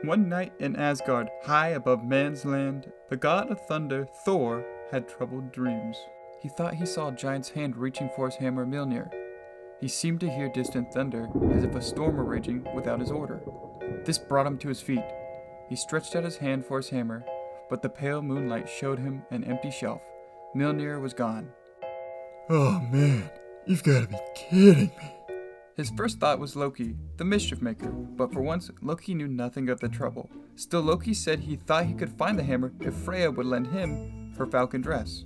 One night in Asgard, high above man's land, the god of thunder, Thor, had troubled dreams. He thought he saw a giant's hand reaching for his hammer Mjolnir. He seemed to hear distant thunder, as if a storm were raging without his order. This brought him to his feet. He stretched out his hand for his hammer, but the pale moonlight showed him an empty shelf. Mjolnir was gone. Oh man, you've got to be kidding me. His first thought was Loki, the mischief maker, but for once, Loki knew nothing of the trouble. Still, Loki said he thought he could find the hammer if Freya would lend him her falcon dress.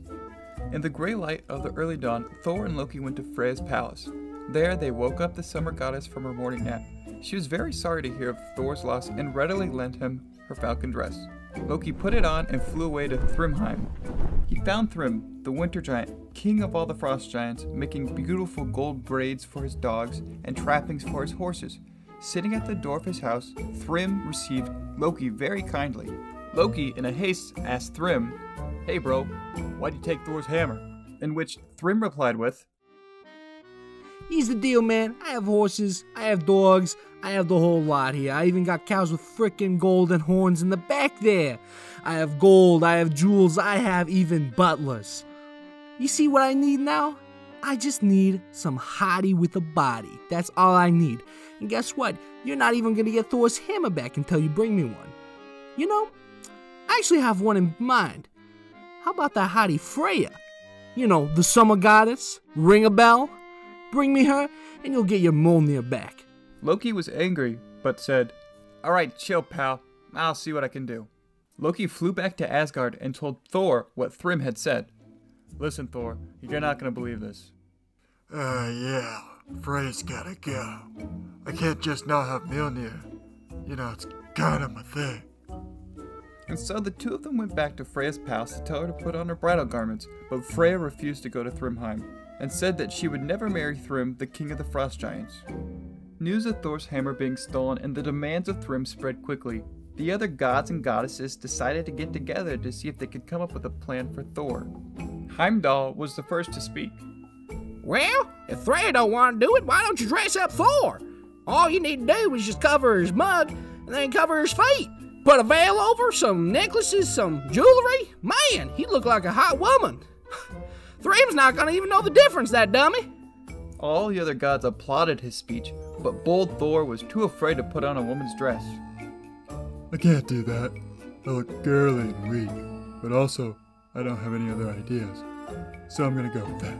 In the gray light of the early dawn, Thor and Loki went to Freya's palace. There, they woke up the summer goddess from her morning nap. She was very sorry to hear of Thor's loss and readily lent him her falcon dress. Loki put it on and flew away to Thrymheim. He found Thrym, the winter giant, king of all the frost giants, making beautiful gold braids for his dogs and trappings for his horses. Sitting at the door of his house, Thrym received Loki very kindly. Loki, in a haste, asked Thrym, "Hey bro, why'd you take Thor's hammer?" In which Thrym replied with, "Here's the deal, man. I have horses, I have dogs, I have the whole lot here. I even got cows with frickin' golden horns in the back there. I have gold, I have jewels, I have even butlers. You see what I need now? I just need some hottie with a body. That's all I need. And guess what? You're not even gonna get Thor's hammer back until you bring me one. You know, I actually have one in mind. How about that hottie Freya? You know, the summer goddess. Ring a bell? Bring me her, and you'll get your Mjolnir back." Loki was angry, but said, "Alright, chill pal, I'll see what I can do." Loki flew back to Asgard and told Thor what Thrym had said. "Listen Thor, you're not gonna believe this." Yeah, Freya's gotta go. I can't just not have Mjolnir. You know, it's kind of my thing. And so the two of them went back to Freya's palace to tell her to put on her bridal garments, but Freya refused to go to Thrymheim, and said that she would never marry Thrym, the king of the frost giants. News of Thor's hammer being stolen and the demands of Thrym spread quickly. The other gods and goddesses decided to get together to see if they could come up with a plan for Thor. Heimdall was the first to speak. "Well, if Freya don't want to do it, why don't you dress up Thor? All you need to do is just cover his mug and then cover his feet. Put a veil over, some necklaces, some jewelry. Man, he'd look like a hot woman. Thrym's not gonna even know the difference, that dummy." All the other gods applauded his speech, but bold Thor was too afraid to put on a woman's dress. I can't do that. I look girly and weak, but also I don't have any other ideas. So I'm gonna go with that.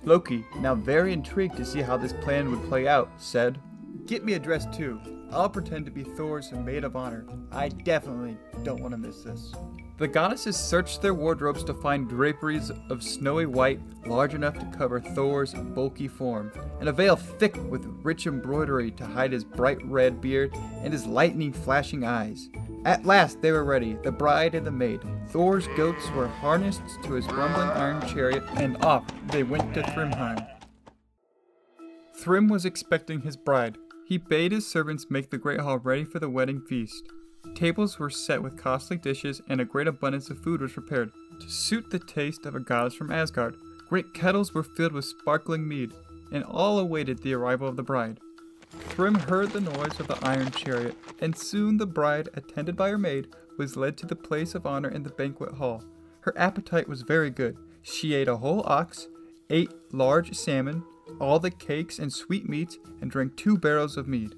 Loki, now very intrigued to see how this plan would play out, said, "Get me a dress too. I'll pretend to be Thor's maid of honor. I definitely don't want to miss this." The goddesses searched their wardrobes to find draperies of snowy white large enough to cover Thor's bulky form, and a veil thick with rich embroidery to hide his bright red beard and his lightning flashing eyes. At last they were ready, the bride and the maid. Thor's goats were harnessed to his rumbling iron chariot, and off they went to Thrymheim. Thrym was expecting his bride. He bade his servants make the great hall ready for the wedding feast. Tables were set with costly dishes, and a great abundance of food was prepared to suit the taste of a goddess from Asgard. Great kettles were filled with sparkling mead, and all awaited the arrival of the bride. Thrym heard the noise of the iron chariot, and soon the bride, attended by her maid, was led to the place of honor in the banquet hall. Her appetite was very good. She ate a whole ox, ate large salmon, all the cakes and sweetmeats, and drank 2 barrels of mead.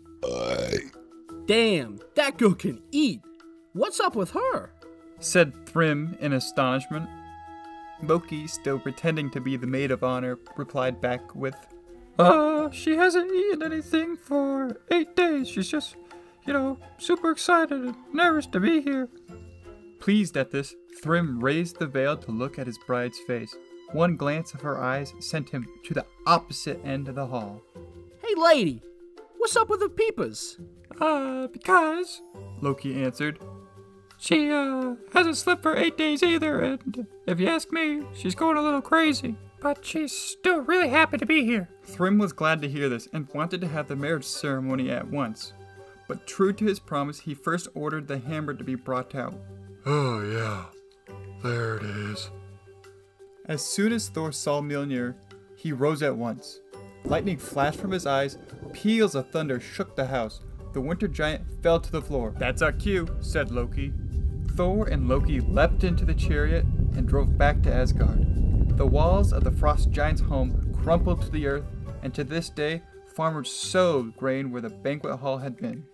Damn, that girl can eat. What's up with her? Said Thrym in astonishment. Loki, still pretending to be the maid of honor, replied back with, she hasn't eaten anything for 8 days. She's just, super excited and nervous to be here." Pleased at this, Thrym raised the veil to look at his bride's face. One glance of her eyes sent him to the opposite end of the hall. "Hey lady, what's up with the peepers?" Because," Loki answered, "she, hasn't slept for 8 days either, and if you ask me, she's going a little crazy. But she's still really happy to be here." Thrym was glad to hear this and wanted to have the marriage ceremony at once. But true to his promise, he first ordered the hammer to be brought out. Oh yeah, there it is. As soon as Thor saw Mjolnir, he rose at once. Lightning flashed from his eyes, peals of thunder shook the house. The winter giant fell to the floor. That's our cue, said Loki. Thor and Loki leapt into the chariot and drove back to Asgard. The walls of the frost giant's home crumpled to the earth, and to this day, farmers sowed grain where the banquet hall had been.